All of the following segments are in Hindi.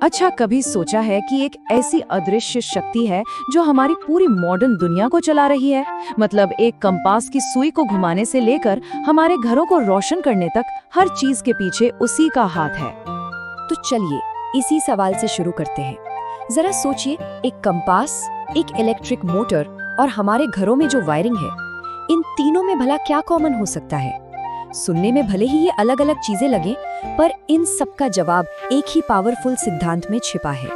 अच्छा, कभी सोचा है कि एक ऐसी अदृश्य शक्ति है जो हमारी पूरी मॉडर्न दुनिया को चला रही है? मतलब एक कंपास की सुई को घुमाने से लेकर हमारे घरों को रोशन करने तक हर चीज के पीछे उसी का हाथ है। तो चलिए इसी सवाल से शुरू करते हैं। जरा सोचिए, एक कंपास, एक इलेक्ट्रिक मोटर और हमारे घरों में जो वायरिंग है, इन तीनों में भला क्या कॉमन हो सकता है? सुनने में भले ही ये अलग अलग चीजें लगें, पर इन सब का जवाब एक ही पावरफुल सिद्धांत में छिपा है।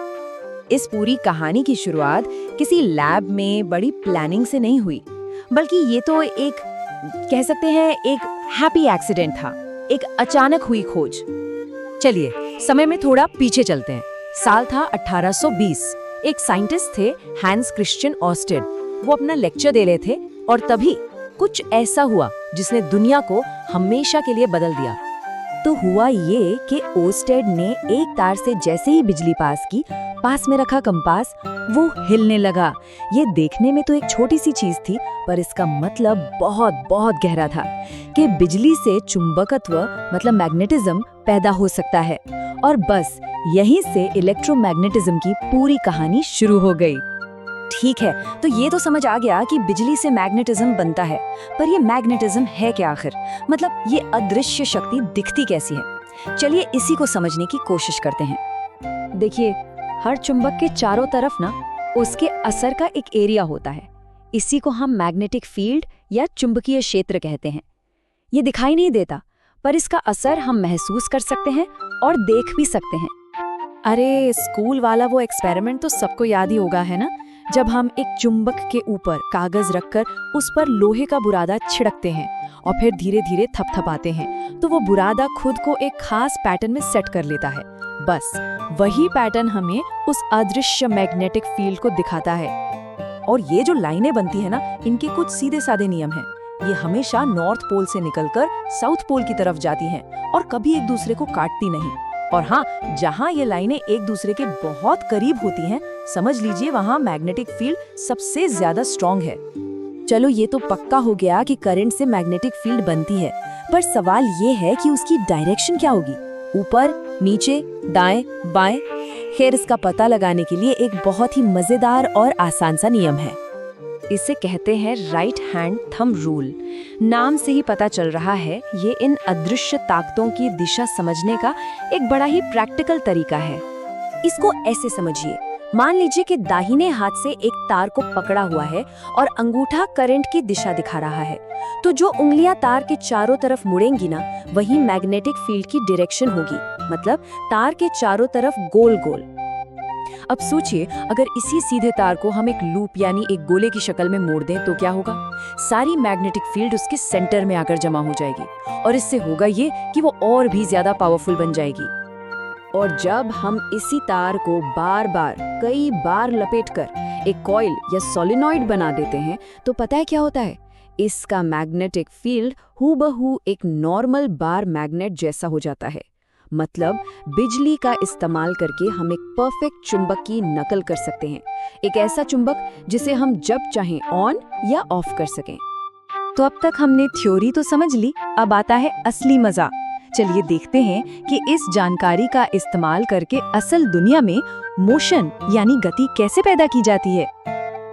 इस पूरी कहानी की शुरुआत किसी लैब में बड़ी प्लानिंग से नहीं हुई, बल्कि ये तो एक कह सकते हैं एक हैप्पी एक्सीडेंट था, एक अचानक हुई खोज। चलिए समय में थोड़ा पीछे चलते हैं। साल था 1820। एक साइंटिस्ट थे, हैंस क्रिश्चियन ऑस्टेड। वो अपना लेक्चर दे रहे थे और तभी कुछ ऐसा हुआ जिसने दुनिया को हमेशा के लिए बदल दिया। तो हुआ ये कि ओस्टेड ने एक तार से जैसे ही बिजली पास की, पास में रखा कंपास वो हिलने लगा। ये देखने में तो एक छोटी सी चीज थी, पर इसका मतलब बहुत बहुत गहरा था कि बिजली से चुंबकत्व मतलब मैग्नेटिज्म पैदा हो सकता है। और बस यहीं से इलेक्ट्रोमैग्नेटिज्म की पूरी कहानी शुरू हो गई। ठीक है, तो ये तो समझ आ गया कि बिजली से मैग्नेटिज्म बनता है, पर ये मैग्नेटिज्म है क्या आखिर? मतलब ये अदृश्य शक्ति दिखती कैसी है? चलिए इसी को समझने की कोशिश करते हैं। देखिए, हर चुंबक के चारों तरफ ना उसके असर का एक एरिया होता है। इसी को हम मैग्नेटिक फील्ड या चुंबकीय क्षेत्र कहते हैं। ये दिखाई नहीं देता, पर इसका असर हम महसूस कर सकते हैं और देख भी सकते हैं। अरे, स्कूल वाला वो एक्सपेरिमेंट तो सबको याद ही होगा, है ना? जब हम एक चुंबक के ऊपर कागज रखकर उस पर लोहे का बुरादा छिड़कते हैं और फिर धीरे धीरे थपथपाते हैं, तो वो बुरादा खुद को एक खास पैटर्न में सेट कर लेता है। बस वही पैटर्न हमें उस अदृश्य मैग्नेटिक फील्ड को दिखाता है। और ये जो लाइनें बनती है ना, इनके कुछ सीधे साधे नियम हैं। ये हमेशा नॉर्थ पोल से निकलकर साउथ पोल की तरफ जाती हैं और कभी एक दूसरे को काटती नहीं। और हाँ, जहाँ ये लाइनें एक दूसरे के बहुत करीब होती हैं, समझ लीजिए वहाँ मैग्नेटिक फील्ड सबसे ज्यादा स्ट्रॉन्ग है। चलो ये तो पक्का हो गया कि करंट से मैग्नेटिक फील्ड बनती है, पर सवाल ये है कि उसकी डायरेक्शन क्या होगी? ऊपर, नीचे, दाएं, बाएं? खैर, इसका पता लगाने के लिए एक बहुत ही मजेदार और आसान सा नियम है। इसे कहते हैं राइट हैंड थंब रूल। नाम से ही पता चल रहा है, ये इन अदृश्य ताकतों की दिशा समझने का एक बड़ा ही प्रैक्टिकल तरीका है। इसको ऐसे समझिए, मान लीजिए कि दाहिने हाथ से एक तार को पकड़ा हुआ है और अंगूठा करंट की दिशा दिखा रहा है, तो जो उंगलियां तार के चारों तरफ मुड़ेंगी ना, वही मैग्नेटिक फील्ड की डायरेक्शन होगी। मतलब तार के चारों तरफ गोल गोल। अब सोचिए, अगर इसी सीधे तार को हम एक लूप यानी एक गोले की शक्ल में मोड़ दें तो क्या होगा? सारी मैग्नेटिक फील्ड उसके सेंटर में आकर जमा हो जाएगी और इससे होगा ये कि वो और भी ज्यादा पावरफुल बन जाएगी। और जब हम इसी तार को बार बार कई बार लपेटकर एक कॉइल या सोलेनॉइड बना देते हैं, तो पता है क्या होता है? इसका मैग्नेटिक फील्ड हूबहू एक नॉर्मल बार मैग्नेट जैसा हो जाता है। मतलब बिजली का इस्तेमाल करके हम एक परफेक्ट चुंबक की नकल कर सकते हैं, एक ऐसा चुंबक जिसे हम जब चाहें ऑन या ऑफ कर सकें। तो अब तक हमने थ्योरी तो समझ ली, अब आता है असली मजा। चलिए देखते हैं कि इस जानकारी का इस्तेमाल करके असल दुनिया में मोशन यानी गति कैसे पैदा की जाती है।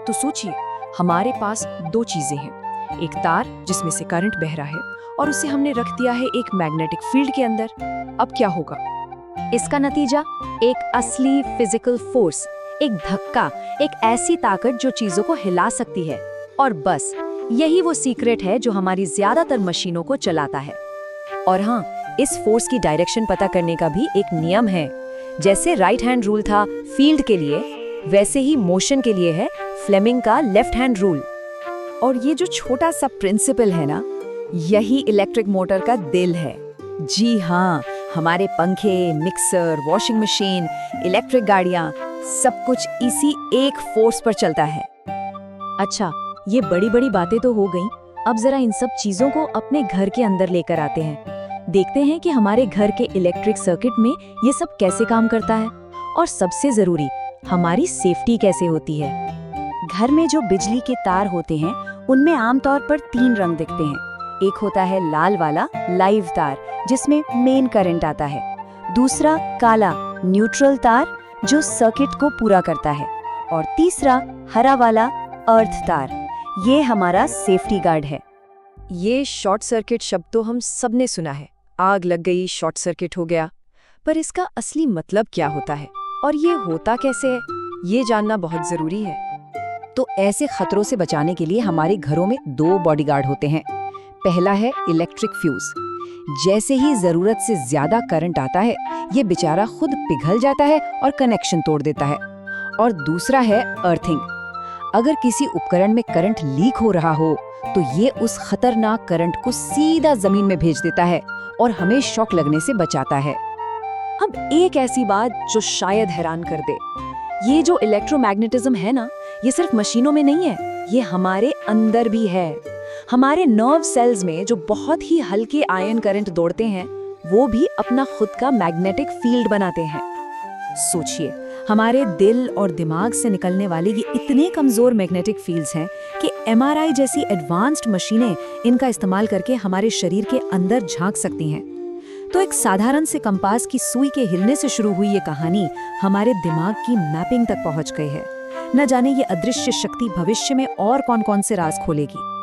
तो सोचिए, हमारे पास दो चीजें हैं, एक तार जिसमें से करंट बह रहा है और उसे हमने रख दिया है एक मैग्नेटिक फील्ड के अंदर। अब क्या होगा? इसका नतीजा एक असली फिजिकल फोर्स, एक धक्का, एक ऐसी ताकत जो चीजों को हिला सकती है। और बस यही वो सीक्रेट है जो हमारी ज्यादातर मशीनों को चलाता है। और हाँ, इस फोर्स की डायरेक्शन पता करने का भी एक नियम है। जैसे राइट हैंड रूल था फील्ड के लिए, वैसे ही मोशन के लिए है फ्लेमिंग का लेफ्ट हैंड रूल। और ये जो छोटा सा प्रिंसिपल है ना, यही इलेक्ट्रिक मोटर का दिल है। जी हाँ, हमारे पंखे, मिक्सर, वॉशिंग मशीन, इलेक्ट्रिक गाड़ियाँ, सब कुछ इसी एक फोर्स पर चलता है। अच्छा, ये बड़ी बड़ी बातें तो हो गईं, अब जरा इन सब चीजों को अपने घर के अंदर लेकर आते हैं। देखते हैं कि हमारे घर के इलेक्ट्रिक सर्किट में ये सब कैसे काम करता है, और सबसे जरूरी, हमारी सेफ्टी कैसे होती है। घर में जो बिजली के तार होते हैं, उनमें आमतौर पर 3 रंग दिखते हैं। एक होता है लाल वाला लाइव तार, जिसमें मेन करंट आता है। दूसरा काला न्यूट्रल तार, जो सर्किट को पूरा करता है, और तीसरा हरा वाला अर्थ तार, ये हमारा सेफ्टी गार्ड है। ये शॉर्ट सर्किट शब्द तो हम सबने सुना है, आग लग गई, शॉर्ट सर्किट हो गया। पर इसका असली मतलब क्या होता है और ये होता कैसे है, ये जानना बहुत जरूरी है। तो ऐसे खतरों से बचाने के लिए हमारे घरों में 2 बॉडीगार्ड होते हैं। पहला है इलेक्ट्रिक फ्यूज। जैसे ही जरूरत से ज्यादा करंट आता है, ये बेचारा खुद पिघल जाता है और कनेक्शन तोड़ देता है। और दूसरा है अर्थिंग। अगर किसी उपकरण में करंट लीक हो रहा हो, तो ये उस खतरनाक करंट को सीधा जमीन में भेज देता है और हमें शॉक लगने से बचाता है। अब एक ऐसी बात जो शायद हैरान कर दे, ये जो इलेक्ट्रोमैग्नेटिज्म है ना, ये सिर्फ मशीनों में नहीं है, ये हमारे अंदर भी है। हमारे नर्व सेल्स में जो बहुत ही हल्के आयन करंट दौड़ते हैं, वो भी अपना खुद का मैग्नेटिक फील्ड बनाते हैं। सोचिए, हमारे दिल और दिमाग से निकलने वाले ये इतने कमजोर मैग्नेटिक फील्ड्स हैं कि एमआरआई जैसी एडवांस्ड मशीनें इनका इस्तेमाल करके हमारे शरीर के अंदर झांक सकती हैं। तो एक साधारण से कंपास की सुई के हिलने से शुरू हुई ये कहानी हमारे दिमाग की मैपिंग तक पहुंच गई है। न जाने ये अदृश्य शक्ति भविष्य में और कौन-कौन से राज खोलेगी।